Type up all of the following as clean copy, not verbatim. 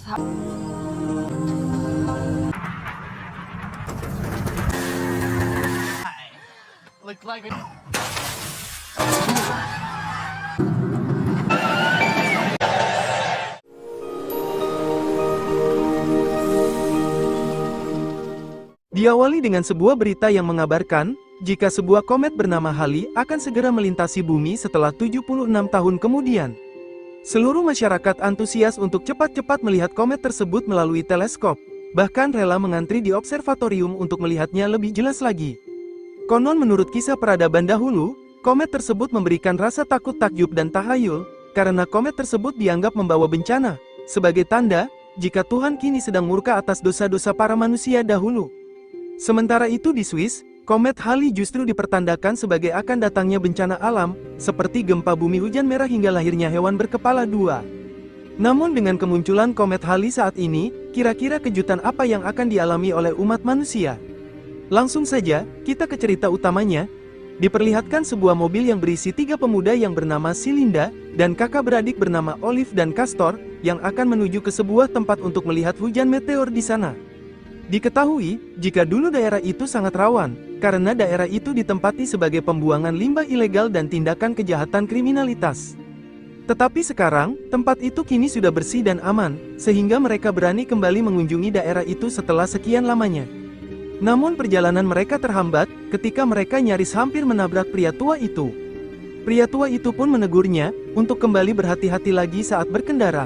Look like Diawali dengan sebuah berita yang mengabarkan, jika sebuah komet bernama Halley akan segera melintasi bumi setelah 76 tahun kemudian. Seluruh masyarakat antusias untuk cepat-cepat melihat komet tersebut melalui teleskop, bahkan rela mengantri di observatorium untuk melihatnya lebih jelas lagi. Konon menurut kisah peradaban dahulu, komet tersebut memberikan rasa takut takjub dan tahayul, karena komet tersebut dianggap membawa bencana, sebagai tanda, jika Tuhan kini sedang murka atas dosa-dosa para manusia dahulu. Sementara itu di Swiss, komet Halley justru dipertandakan sebagai akan datangnya bencana alam, seperti gempa bumi hujan merah hingga lahirnya hewan berkepala dua. Namun dengan kemunculan komet Halley saat ini, kira-kira kejutan apa yang akan dialami oleh umat manusia? Langsung saja, kita ke cerita utamanya. Diperlihatkan sebuah mobil yang berisi 3 pemuda yang bernama Silinda, dan kakak beradik bernama Olive dan Castor, yang akan menuju ke sebuah tempat untuk melihat hujan meteor di sana. Diketahui, jika dulu daerah itu sangat rawan, karena daerah itu ditempati sebagai pembuangan limbah ilegal dan tindakan kejahatan kriminalitas. Tetapi sekarang, tempat itu kini sudah bersih dan aman, sehingga mereka berani kembali mengunjungi daerah itu setelah sekian lamanya. Namun perjalanan mereka terhambat, ketika mereka nyaris hampir menabrak pria tua itu. Pria tua itu pun menegurnya, untuk kembali berhati-hati lagi saat berkendara.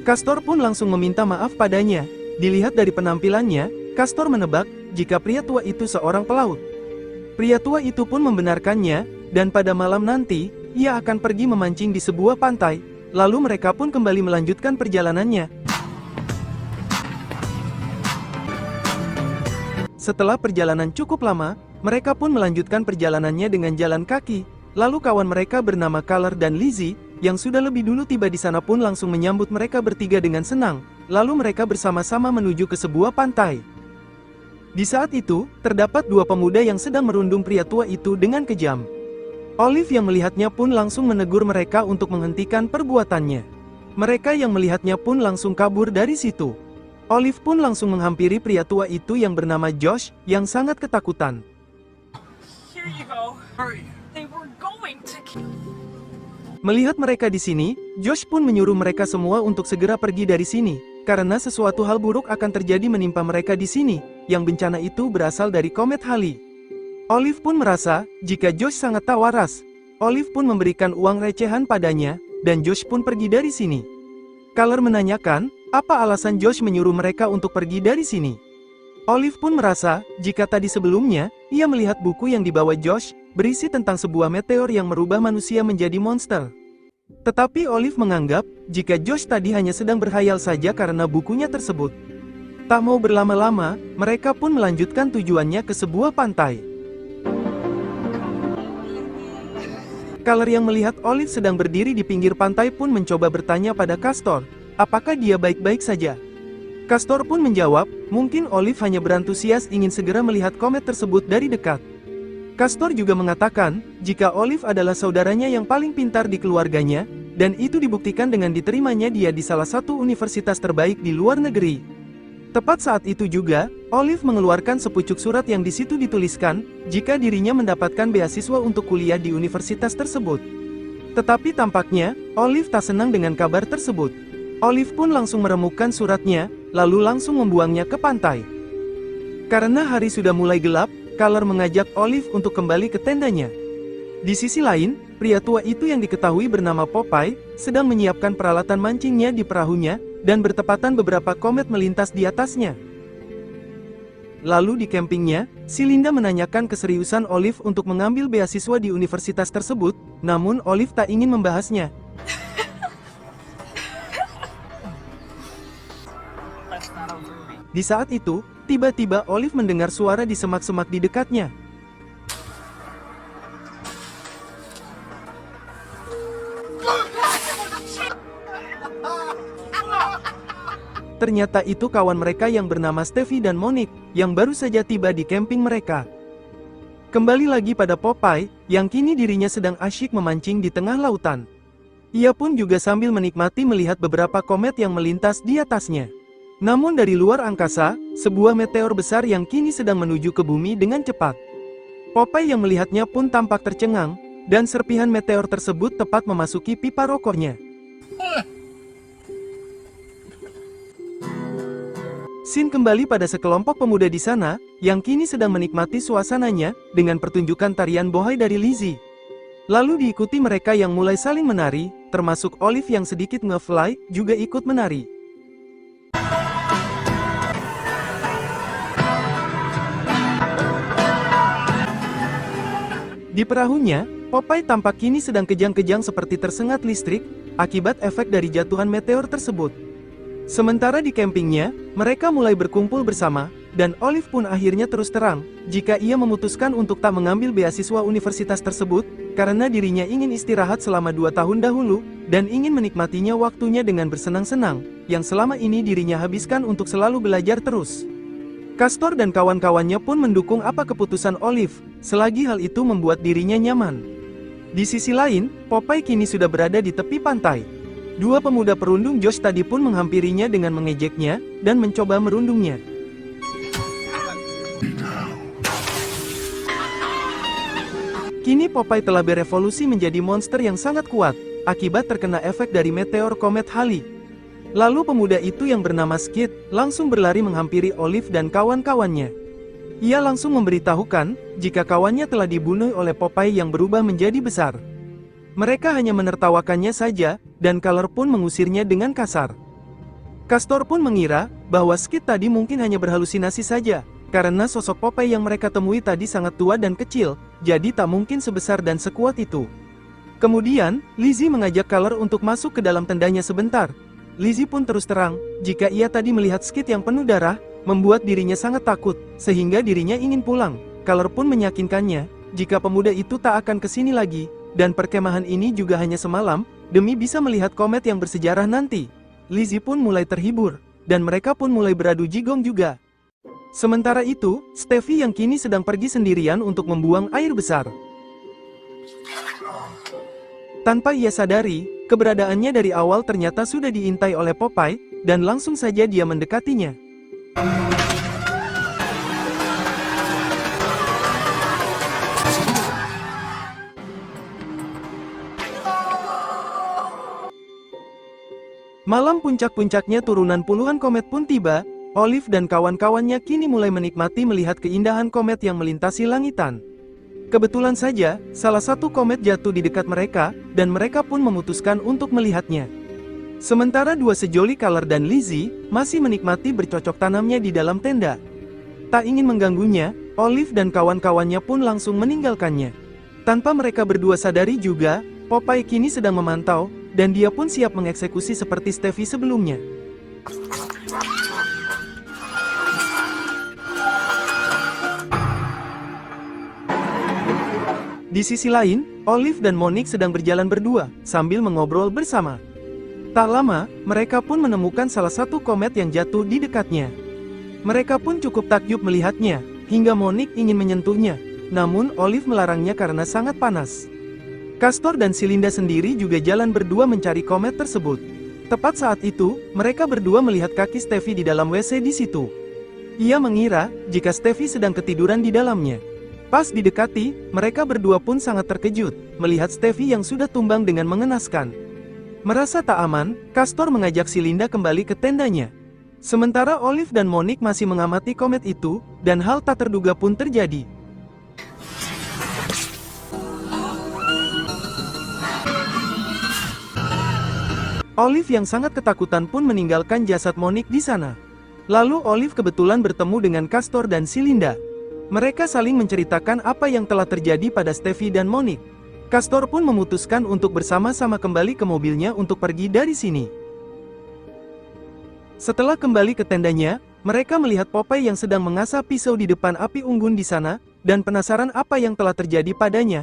Castor pun langsung meminta maaf padanya. Dilihat dari penampilannya, Castor menebak, jika pria tua itu seorang pelaut. Pria tua itu pun membenarkannya, dan pada malam nanti, ia akan pergi memancing di sebuah pantai, lalu mereka pun kembali melanjutkan perjalanannya. Setelah perjalanan cukup lama, mereka pun melanjutkan perjalanannya dengan jalan kaki, lalu kawan mereka bernama Color dan Lizzie, yang sudah lebih dulu tiba di sana pun langsung menyambut mereka bertiga dengan senang, lalu mereka bersama-sama menuju ke sebuah pantai. Di saat itu, terdapat 2 pemuda yang sedang merundung pria tua itu dengan kejam. Olive yang melihatnya pun langsung menegur mereka untuk menghentikan perbuatannya. Mereka yang melihatnya pun langsung kabur dari situ. Olive pun langsung menghampiri pria tua itu yang bernama Josh, yang sangat ketakutan. here you go. They were going to kill. Melihat mereka di sini, Josh pun menyuruh mereka semua untuk segera pergi dari sini, karena sesuatu hal buruk akan terjadi menimpa mereka di sini, yang bencana itu berasal dari komet Halley. Olive pun merasa, jika Josh sangat tak waras. Olive pun memberikan uang recehan padanya, dan Josh pun pergi dari sini. Color menanyakan, apa alasan Josh menyuruh mereka untuk pergi dari sini? Olive pun merasa, jika tadi sebelumnya, ia melihat buku yang dibawa Josh, berisi tentang sebuah meteor yang merubah manusia menjadi monster. Tetapi Olive menganggap, jika Josh tadi hanya sedang berhayal saja karena bukunya tersebut. Tak mau berlama-lama, mereka pun melanjutkan tujuannya ke sebuah pantai. Color yang melihat Olive sedang berdiri di pinggir pantai pun mencoba bertanya pada Castor, apakah dia baik-baik saja? Castor pun menjawab, mungkin Olive hanya berantusias ingin segera melihat komet tersebut dari dekat. Castor juga mengatakan, jika Olive adalah saudaranya yang paling pintar di keluarganya, dan itu dibuktikan dengan diterimanya dia di salah satu universitas terbaik di luar negeri. Tepat saat itu juga, Olive mengeluarkan sepucuk surat yang di situ dituliskan, jika dirinya mendapatkan beasiswa untuk kuliah di universitas tersebut. Tetapi tampaknya, Olive tak senang dengan kabar tersebut. Olive pun langsung meremukkan suratnya, lalu langsung membuangnya ke pantai. Karena hari sudah mulai gelap, Color mengajak Olive untuk kembali ke tendanya. Di sisi lain, pria tua itu yang diketahui bernama Popeye, sedang menyiapkan peralatan mancingnya di perahunya, dan bertepatan beberapa komet melintas di atasnya. Lalu di campingnya, Silinda menanyakan keseriusan Olive untuk mengambil beasiswa di universitas tersebut, namun Olive tak ingin membahasnya. Di saat itu, tiba-tiba Olive mendengar suara di semak-semak di dekatnya. Ternyata itu kawan mereka yang bernama Steffi dan Monique, yang baru saja tiba di camping mereka. Kembali lagi pada Popeye, yang kini dirinya sedang asyik memancing di tengah lautan. Ia pun juga sambil menikmati melihat beberapa komet yang melintas di atasnya. Namun dari luar angkasa, sebuah meteor besar yang kini sedang menuju ke bumi dengan cepat. Popeye yang melihatnya pun tampak tercengang, dan serpihan meteor tersebut tepat memasuki pipa rokornya. Scene kembali pada sekelompok pemuda di sana, yang kini sedang menikmati suasananya, dengan pertunjukan tarian bohai dari Lizzie. Lalu diikuti mereka yang mulai saling menari, termasuk Olive yang sedikit nge-fly, juga ikut menari. Di perahunya, Popeye tampak kini sedang kejang-kejang seperti tersengat listrik, akibat efek dari jatuhan meteor tersebut. Sementara di campingnya, mereka mulai berkumpul bersama, dan Olive pun akhirnya terus terang, jika ia memutuskan untuk tak mengambil beasiswa universitas tersebut, karena dirinya ingin istirahat selama 2 tahun dahulu, dan ingin menikmatinya waktunya dengan bersenang-senang, yang selama ini dirinya habiskan untuk selalu belajar terus. Castor dan kawan-kawannya pun mendukung apa keputusan Olive, selagi hal itu membuat dirinya nyaman. Di sisi lain, Popeye kini sudah berada di tepi pantai. Dua pemuda perundung Josh tadi pun menghampirinya dengan mengejeknya, dan mencoba merundungnya. Kini Popeye telah berevolusi menjadi monster yang sangat kuat, akibat terkena efek dari meteor komet Halley. Lalu pemuda itu yang bernama Skid, langsung berlari menghampiri Olive dan kawan-kawannya. Ia langsung memberitahukan, jika kawannya telah dibunuh oleh Popeye yang berubah menjadi besar. Mereka hanya menertawakannya saja, dan Color pun mengusirnya dengan kasar. Castor pun mengira, bahwa Skid tadi mungkin hanya berhalusinasi saja, karena sosok Popeye yang mereka temui tadi sangat tua dan kecil, jadi tak mungkin sebesar dan sekuat itu. Kemudian, Lizzie mengajak Color untuk masuk ke dalam tendanya sebentar. Lizzie pun terus terang, jika ia tadi melihat Skid yang penuh darah, membuat dirinya sangat takut, sehingga dirinya ingin pulang. Color pun meyakinkannya, jika pemuda itu tak akan kesini lagi, dan perkemahan ini juga hanya semalam, demi bisa melihat komet yang bersejarah nanti. Lizzie pun mulai terhibur, dan mereka pun mulai beradu jigong juga. Sementara itu, Steffi yang kini sedang pergi sendirian untuk membuang air besar. Tanpa ia sadari, keberadaannya dari awal ternyata sudah diintai oleh Popeye, dan langsung saja dia mendekatinya. Malam puncak-puncaknya turunan puluhan komet pun tiba. Olive dan kawan-kawannya kini mulai menikmati melihat keindahan komet yang melintasi langitan. Kebetulan saja, salah satu komet jatuh di dekat mereka, dan mereka pun memutuskan untuk melihatnya. Sementara dua sejoli Color dan Lizzie, masih menikmati bercocok tanamnya di dalam tenda. Tak ingin mengganggunya, Olive dan kawan-kawannya pun langsung meninggalkannya. Tanpa mereka berdua sadari juga, Popeye kini sedang memantau, dan dia pun siap mengeksekusi seperti Steffi sebelumnya. Di sisi lain, Olive dan Monique sedang berjalan berdua, sambil mengobrol bersama. Tak lama, mereka pun menemukan salah satu komet yang jatuh di dekatnya. Mereka pun cukup takjub melihatnya, hingga Monique ingin menyentuhnya, namun Olive melarangnya karena sangat panas. Castor dan Silinda sendiri juga jalan berdua mencari komet tersebut. Tepat saat itu, mereka berdua melihat kaki Steffi di dalam WC di situ. Ia mengira, jika Steffi sedang ketiduran di dalamnya. Pas didekati, mereka berdua pun sangat terkejut, melihat Steffi yang sudah tumbang dengan mengenaskan. Merasa tak aman, Castor mengajak Silinda kembali ke tendanya. Sementara Olive dan Monique masih mengamati komet itu, dan hal tak terduga pun terjadi. Olive yang sangat ketakutan pun meninggalkan jasad Monique di sana. Lalu Olive kebetulan bertemu dengan Castor dan Silinda. Mereka saling menceritakan apa yang telah terjadi pada Steffi dan Monique. Castor pun memutuskan untuk bersama-sama kembali ke mobilnya untuk pergi dari sini. Setelah kembali ke tendanya, mereka melihat Popeye yang sedang mengasah pisau di depan api unggun di sana, dan penasaran apa yang telah terjadi padanya.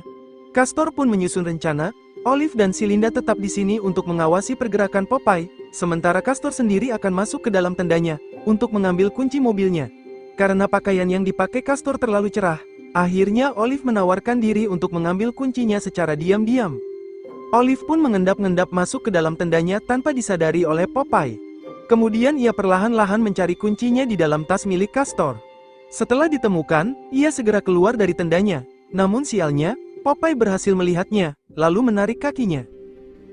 Castor pun menyusun rencana. Olive dan Silinda tetap di sini untuk mengawasi pergerakan Popeye, sementara Castor sendiri akan masuk ke dalam tendanya, untuk mengambil kunci mobilnya. Karena pakaian yang dipakai Castor terlalu cerah, akhirnya Olive menawarkan diri untuk mengambil kuncinya secara diam-diam. Olive pun mengendap-endap masuk ke dalam tendanya tanpa disadari oleh Popeye. Kemudian ia perlahan-lahan mencari kuncinya di dalam tas milik Castor. Setelah ditemukan, ia segera keluar dari tendanya. Namun sialnya, Popeye berhasil melihatnya, lalu menarik kakinya.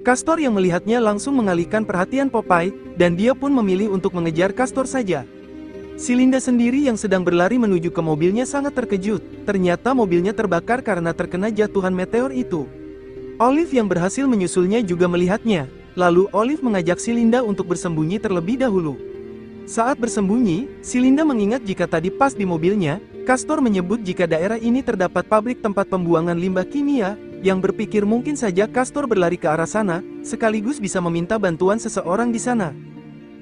Castor yang melihatnya langsung mengalihkan perhatian Popeye, dan dia pun memilih untuk mengejar Castor saja. Si Linda sendiri yang sedang berlari menuju ke mobilnya sangat terkejut. Ternyata mobilnya terbakar karena terkena jatuhan meteor itu. Olive yang berhasil menyusulnya juga melihatnya. Lalu Olive mengajak si Linda untuk bersembunyi terlebih dahulu. Saat bersembunyi, si Linda mengingat jika tadi pas di mobilnya, Castor menyebut jika daerah ini terdapat pabrik tempat pembuangan limbah kimia, yang berpikir mungkin saja Castor berlari ke arah sana, sekaligus bisa meminta bantuan seseorang di sana.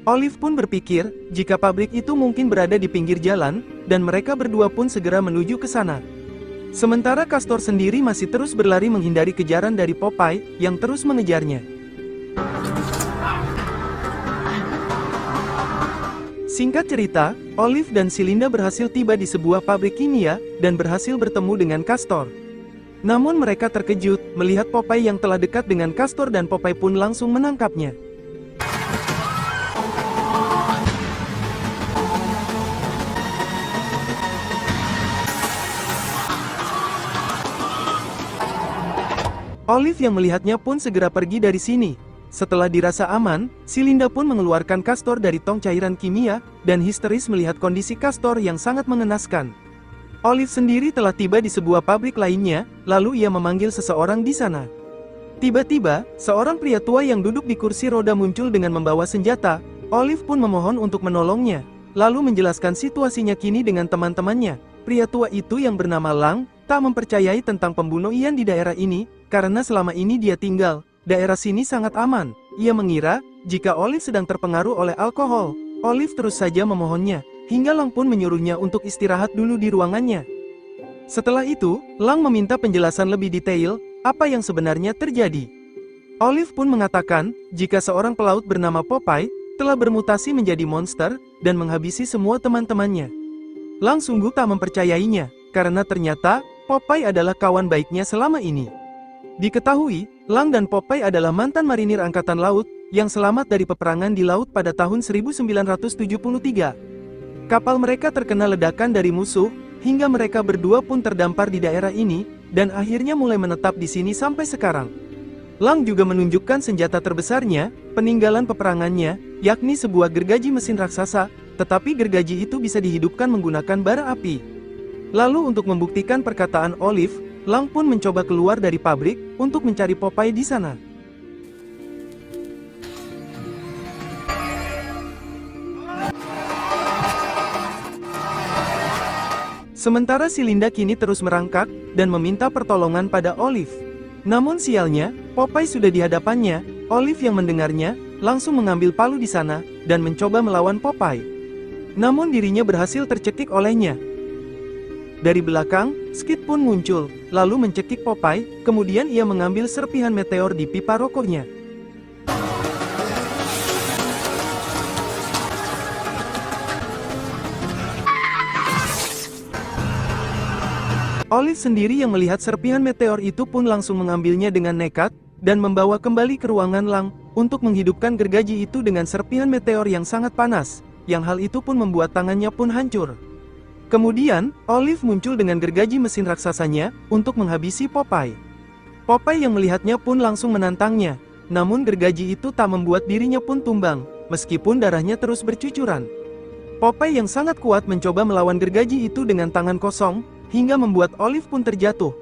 Olive pun berpikir, jika pabrik itu mungkin berada di pinggir jalan, dan mereka berdua pun segera menuju ke sana. Sementara Castor sendiri masih terus berlari menghindari kejaran dari Popeye, yang terus mengejarnya. Singkat cerita, Olive dan si Linda berhasil tiba di sebuah pabrik kimia, dan berhasil bertemu dengan Castor. Namun mereka terkejut, melihat Popeye yang telah dekat dengan Castor dan Popeye pun langsung menangkapnya. Olive yang melihatnya pun segera pergi dari sini. Setelah dirasa aman, si Linda pun mengeluarkan Castor dari tong cairan kimia, dan histeris melihat kondisi Castor yang sangat mengenaskan. Olive sendiri telah tiba di sebuah pabrik lainnya, lalu ia memanggil seseorang di sana. Tiba-tiba, seorang pria tua yang duduk di kursi roda muncul dengan membawa senjata. Olive pun memohon untuk menolongnya, lalu menjelaskan situasinya kini dengan teman-temannya. Pria tua itu yang bernama Lang, tak mempercayai tentang pembunuh Ian di daerah ini, karena selama ini dia tinggal. Daerah sini sangat aman. Ia mengira, jika Olive sedang terpengaruh oleh alkohol. Olive terus saja memohonnya, hingga Lang pun menyuruhnya untuk istirahat dulu di ruangannya. Setelah itu, Lang meminta penjelasan lebih detail, apa yang sebenarnya terjadi. Olive pun mengatakan, jika seorang pelaut bernama Popeye, telah bermutasi menjadi monster, dan menghabisi semua teman-temannya. Lang sungguh tak mempercayainya, karena ternyata, Popeye adalah kawan baiknya selama ini. Diketahui, Lang dan Popeye adalah mantan marinir angkatan laut, yang selamat dari peperangan di laut pada tahun 1973. Kapal mereka terkena ledakan dari musuh, hingga mereka berdua pun terdampar di daerah ini, dan akhirnya mulai menetap di sini sampai sekarang. Lang juga menunjukkan senjata terbesarnya, peninggalan peperangannya, yakni sebuah gergaji mesin raksasa, tetapi gergaji itu bisa dihidupkan menggunakan bara api. Lalu untuk membuktikan perkataan Olive, Lang pun mencoba keluar dari pabrik, untuk mencari Popeye di sana. Sementara si Linda kini terus merangkak, dan meminta pertolongan pada Olive. Namun sialnya, Popeye sudah di hadapannya. Olive yang mendengarnya, langsung mengambil palu di sana, dan mencoba melawan Popeye. Namun dirinya berhasil tercekik olehnya. Dari belakang, Skid pun muncul, lalu mencekik Popeye, kemudian ia mengambil serpihan meteor di pipa rokoknya. Olive sendiri yang melihat serpihan meteor itu pun langsung mengambilnya dengan nekat, dan membawa kembali ke ruangan Lang, untuk menghidupkan gergaji itu dengan serpihan meteor yang sangat panas, yang hal itu pun membuat tangannya pun hancur. Kemudian, Olive muncul dengan gergaji mesin raksasanya, untuk menghabisi Popeye. Popeye yang melihatnya pun langsung menantangnya, namun gergaji itu tak membuat dirinya pun tumbang, meskipun darahnya terus bercucuran. Popeye yang sangat kuat mencoba melawan gergaji itu dengan tangan kosong, hingga membuat Olive pun terjatuh.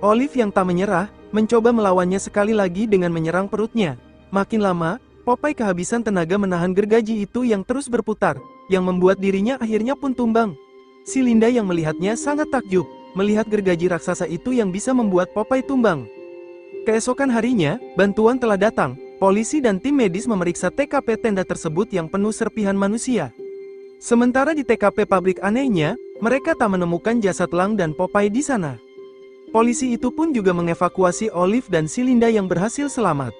Olive yang tak menyerah, mencoba melawannya sekali lagi dengan menyerang perutnya. Makin lama, Popeye kehabisan tenaga menahan gergaji itu yang terus berputar, yang membuat dirinya akhirnya pun tumbang. Si Linda yang melihatnya sangat takjub, melihat gergaji raksasa itu yang bisa membuat Popeye tumbang. Keesokan harinya, bantuan telah datang. Polisi dan tim medis memeriksa TKP tenda tersebut yang penuh serpihan manusia. Sementara di TKP pabrik anehnya, mereka tak menemukan jasad Lang dan Popeye di sana. Polisi itu pun juga mengevakuasi Olive dan si Linda yang berhasil selamat.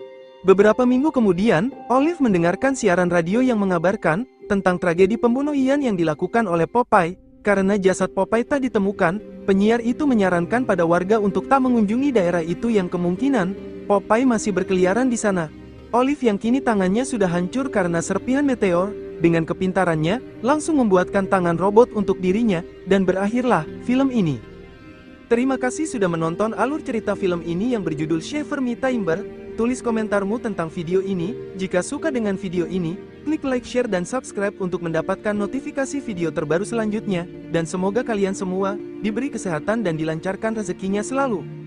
Beberapa minggu kemudian, Olive mendengarkan siaran radio yang mengabarkan tentang tragedi pembunuh Ian yang dilakukan oleh Popeye. Karena jasad Popeye tak ditemukan, penyiar itu menyarankan pada warga untuk tak mengunjungi daerah itu yang kemungkinan Popeye masih berkeliaran di sana. Olive yang kini tangannya sudah hancur karena serpihan meteor, dengan kepintarannya, langsung membuatkan tangan robot untuk dirinya, dan berakhirlah film ini. Terima kasih sudah menonton alur cerita film ini yang berjudul Shiver Me Timber. Tulis komentarmu tentang video ini. Jika suka dengan video ini, klik like, share, dan subscribe untuk mendapatkan notifikasi video terbaru selanjutnya. Dan semoga kalian semua diberi kesehatan dan dilancarkan rezekinya selalu.